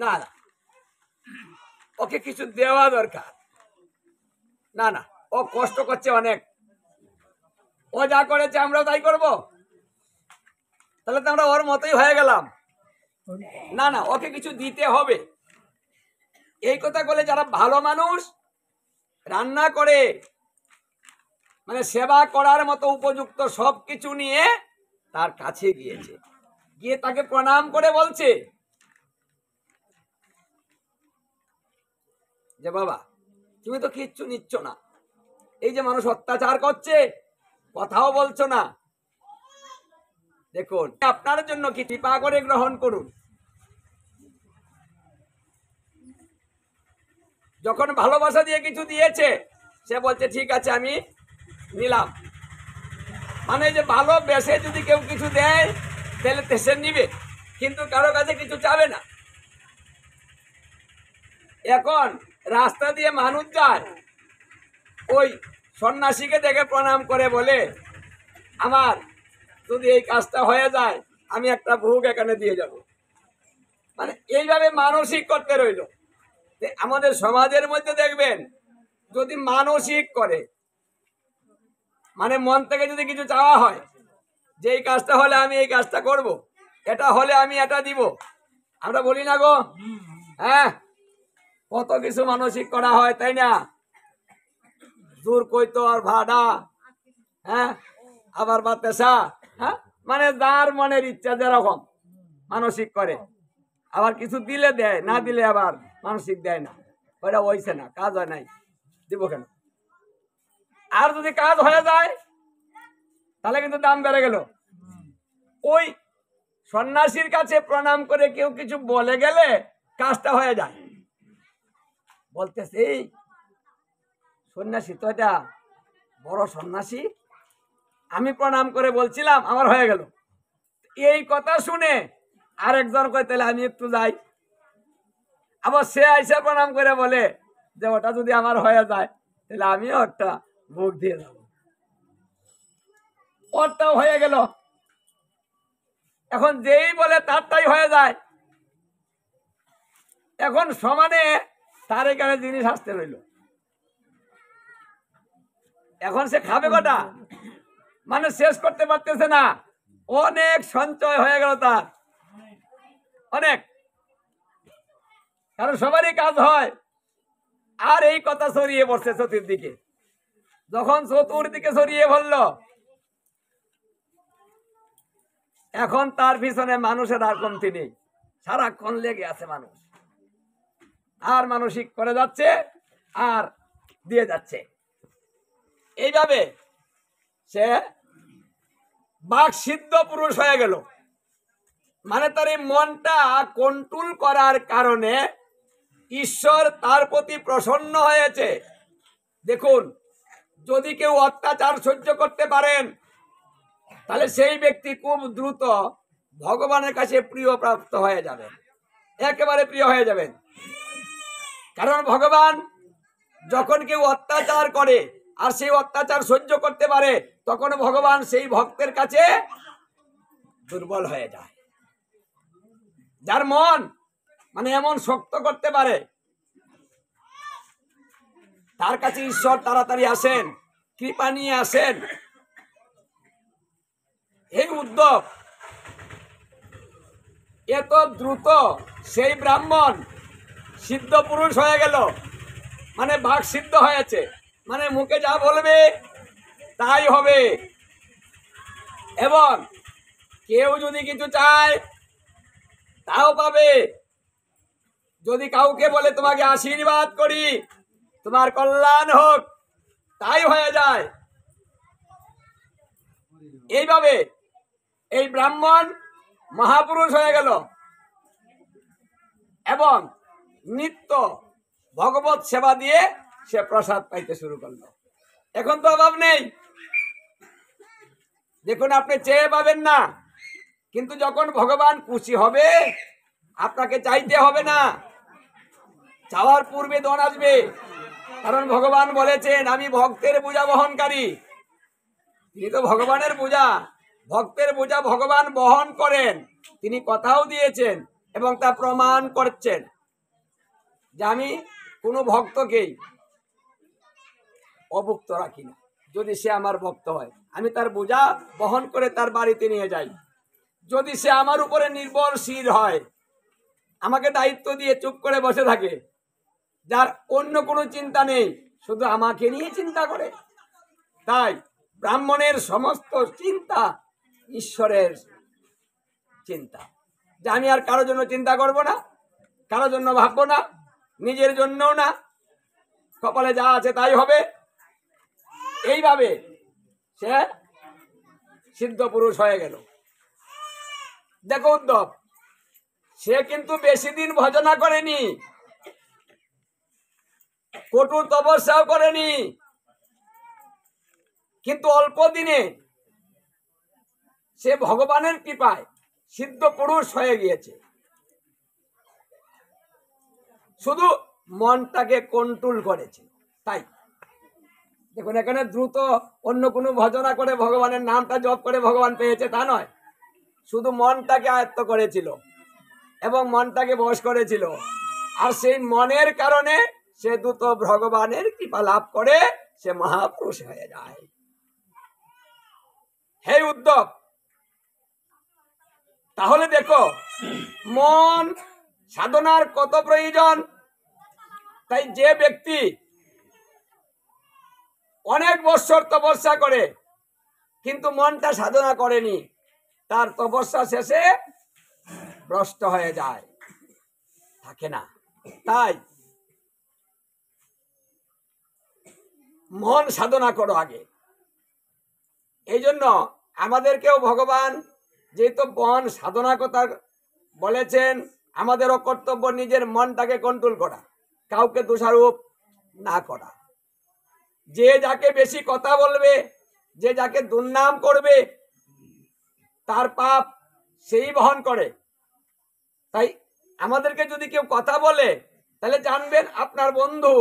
না না, ওকে কিছু দেওয়া দরকার। না না, ও কষ্ট করছে অনেক, ও যা করেছে আমরা তাই করব, তাহলে তো আমরা ওর মতোই হয়ে গেলাম। না না, ওকে কিছু দিতে হবে। এই কথা বলে যারা ভালো মানুষ রান্না করে, মানে সেবা করার মতো উপযুক্ত সবকিছু নিয়ে তার কাছে গিয়েছে, গিয়ে তাকে প্রণাম করে বলছে যে বাবা তুমি তো কিচ্ছু নিচ্ছ না, এই যে মানুষ অত্যাচার করছে কথাও বলছো না, দেখুন আপনার জন্য কি কৃপা করে গ্রহণ করুন। যখন ভালোবাসা দিয়ে কিছু দিয়েছে সে বলছে ঠিক আছে আমি নিলাম। মানে যে ভালোবেসে যদি কেউ কিছু দেয় তাহলে সে নিবে, কিন্তু কারো কাছে কিছু চাবে না। এখন রাস্তা দিয়ে মানুষ যায়, ওই সন্ন্যাসীকে দেখে প্রণাম করে বলে আমার যদি এই কাজটা হয়ে যায় আমি একটা ভোগ এখানে দিয়ে যাব। মানে এইভাবে মানসিক করতে রইল। আমাদের সমাজের মধ্যে দেখবেন যদি মানসিক করে, মানে মন থেকে যদি কিছু চাওয়া হয় যে এই কাজটা হলে আমি এই কাজটা করব, এটা হলে আমি এটা দিব, আমরা বলি না গো? হ্যাঁ, কত কিছু মানসিক করা হয়, তাই না? দূর কইতো আর ভাড়া, হ্যাঁ, আবার বাতেসা, হ্যাঁ, মানে যার মনের ইচ্ছা যেরকম মানসিক করে। আবার কিছু দিলে দেয়, না দিলে আবার মানসিক দেয় না, ওইটা হইছে না, কাজ হয় নাই, দিব কেন? আর যদি কাজ হয়ে যায় তাহলে কিন্তু দাম বেড়ে গেল। ওই সন্ন্যাসীর কাছে প্রণাম করে কেউ কিছু বলে গেলে কাজটা হয়ে যায়। বলতেছে এই সন্ন্যাসী তো এটা বড় সন্ন্যাসী, আমি প্রণাম করে বলছিলাম আমার হয়ে গেল। এই কথা শুনে আরেকজন কয় তাহলে আমি একটু যাই। আবার সে আইসা প্রণাম করে বলে যে ওটা যদি আমার হয়ে যায় তাহলে আমিও একটা ভোগ দিয়ে যাব, ওরটাও হয়ে গেল। এখন যেই বলে তারটাই হয়ে যায়। এখন সমানে তার এখানে জিনিস আসতে রইল। এখন সে খাবে কটা, মানে শেষ করতে পারতেছে না, অনেক সঞ্চয় হয়ে গেল তার, অনেক। কারণ সবারই কাজ হয়। আর এই কথা ছড়িয়ে পড়ছে চতুর্দিকে। যখন চতুর্দিকে ছড়িয়ে পড়ল, এখন তার পিছনে মানুষের আর কমতি নেই, সারাক্ষণ লেগে আছে মানুষ, আর মানসিক করে যাচ্ছে আর দিয়ে যাচ্ছে। এইভাবে সে বাক সিদ্ধ পুরুষ হয়ে গেল। মানে তার এই মনটা কন্ট্রোল করার কারণে ঈশ্বর তার প্রতি প্রসন্ন হয়েছে। দেখুন, যদি কেউ অত্যাচার সহ্য করতে পারেন তাহলে সেই ব্যক্তি খুব দ্রুত ভগবানের কাছে প্রিয় প্রাপ্ত হয়ে যাবেন, একেবারে প্রিয় হয়ে যাবেন। কারণ ভগবান যখন কেউ অত্যাচার করে আর সেই অত্যাচার সহ্য করতে পারে তখন ভগবান সেই ভক্তের কাছে দুর্বল হয়ে যায়। যার মন মানে এমন শক্ত করতে পারে তার কাছে ঈশ্বর তাড়াতাড়ি আসেন, কৃপা নিয়ে আসেন। এই উদ্যোগ এত দ্রুত সেই ব্রাহ্মণ সিদ্ধ পুরুষ হয়ে গেল, মানে বাক সিদ্ধ হয়েছে, মানে মুখে যা বলবে তাই হবে। এবং কেউ যদি কিছু চায় তাও পাবে। যদি কাউকে বলে তোমাকে আশীর্বাদ করি, তোমার কল্যাণ হোক, তাই হয়ে যায়। এইভাবে এই ব্রাহ্মণ মহাপুরুষ হয়ে গেল এবং নিত্য ভগবত সেবা দিয়ে সে প্রসাদ পাইতে শুরু করলো। এখন তো অভাব নেই। দেখুন, আপনি চেয়ে পাবেন না, কিন্তু যখন ভগবান খুশি হবে আপনাকে চাইতে হবে না, চাওয়ার পূর্বে দন আসবে। কারণ ভগবান বলেছেন আমি ভক্তের বোঝা বহনকারী। তিনি তো ভগবানের বোঝা, ভক্তের বোঝা ভগবান বহন করেন। তিনি কথাও দিয়েছেন এবং তা প্রমাণ করছেন যে আমি কোনো ভক্তকেই অভুক্ত রাখি না। যদি সে আমার ভক্ত হয়, আমি তার বোঝা বহন করে তার বাড়িতে নিয়ে যাই। যদি সে আমার উপরে নির্ভরশীল হয়, আমাকে দায়িত্ব দিয়ে চুপ করে বসে থাকে, যার অন্য কোনো চিন্তা নেই, শুধু আমাকে নিয়ে চিন্তা করে, তাই ব্রাহ্মণের সমস্ত চিন্তা ঈশ্বরের চিন্তা। যে আমি আর কারোর জন্য চিন্তা করব না, কারোর জন্য ভাববো না, নিজের জন্যও না, কপালে যা আছে তাই হবে। এইভাবে সে সিদ্ধ পুরুষ হয়ে গেল। দেখো উদ্ধব, সে কিন্তু বেশি দিন ভজনা করেনি, কঠোর তপস্যাও করেনি, কিন্তু অল্প দিনে সে ভগবানের কৃপায় সিদ্ধ পুরুষ হয়ে গিয়েছে। শুধু মনটাকে কন্ট্রোল করেছে। তাই দেখুন, এখানে দ্রুত অন্য কোনো ভজনা করে ভগবানের নামটা জপ করে ভগবান পেয়েছে তা নয়, শুধু মনটাকে আয়ত্ত করেছিল এবং মনটাকে বশ করেছিল। আর সেই মনের কারণে সে দ্রুত ভগবানের কৃপা লাভ করে সে মহাপুরুষ হয়ে যায়। হে উদ্ধব, তাহলে দেখো মন সাধনার কত প্রয়োজন। তাই যে ব্যক্তি অনেক বছর তপস্যা করে কিন্তু মনটা সাধনা করেনি, তার তপস্যা শেষে ভ্রষ্ট হয়ে যায়, থাকে না। তাই মন সাধনা করো আগে। এই জন্য আমাদেরকেও ভগবান যেহেতু মন সাধনা কথা বলেছেন, আমাদেরও কর্তব্য নিজের মনটাকে কন্ট্রোল করা, কাউকে দোষারোপ না করা। যে যাকে বেশি কথা বলবে, যে যাকে দুর্নাম করবে, তার পাপ সেই বহন করে। তাই আমাদেরকে যদি কেউ কথা বলে, তাহলে জানবেন আপনার বন্ধু,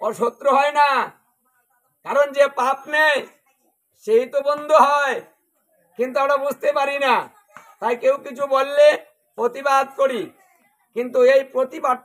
ওর শত্রু হয় না। কারণ যে পাপ নেই সেই তো বন্ধু হয়, কিন্তু আমরা বুঝতে পারি না। তাই কেউ কিছু বললে প্রতিবাদ করি, কিন্তু এই প্রতিবাদ